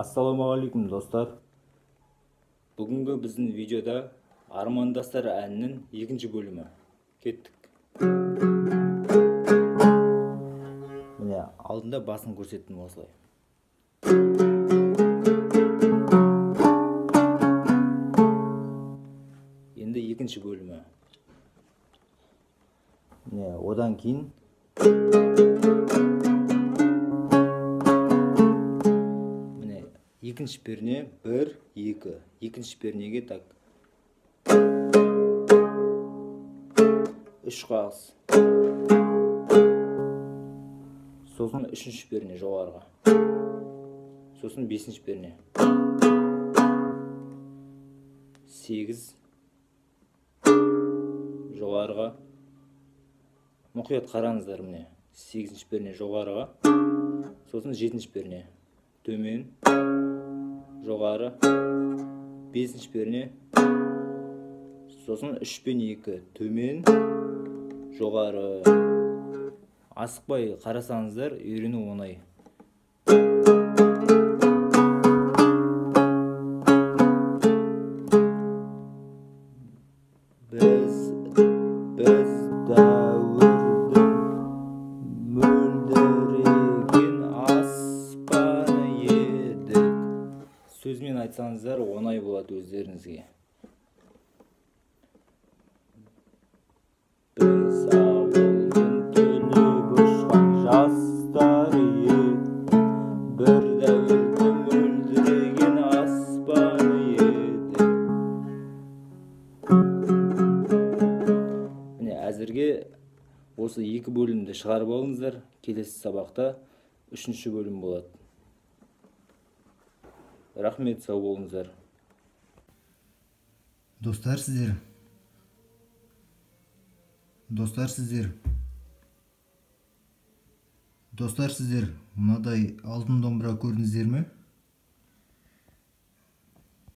Ассалаумағалейкум достар. Бүгінгі біздің видеода Армандастар әнінің екінші бөлімі. Кеттік. Міне алдында басын көрсеттім осылай. Енді екінші бөлімі. Міне одан кейін екінші перне 1, 2. Екінші пернеге так. 3 қағыз. Сосын үшінші перне жоғарыға. Сосын бесінші перне. 8 жоғарыға. Мұқият қараңыздар міне. 8-ші перне жоғарыға. Сосын 7-ші перне төмен. Жоғары 5-ші перне, сосын 3 пен 2 төмен, жоғары. Асықпай қарасаңыздар, үйрену оңай. Біз дәуірдің мөлдіреген аспаны едік. Сөзмен айтсаңыздар, оңай болады өздеріңізге. Біз ауылдың түлеп ұшқан жастары едік, бір дәуірдің мөлдіреген аспаны едік. Міне әзірге осы екі бөлімді шығарып алыңыздар. Келесі сабақта үшінші бөлім болады. Рахмет, сау болыңыздар. Достар сіздер мынадай алтын домбыра көрдіңіздер ме?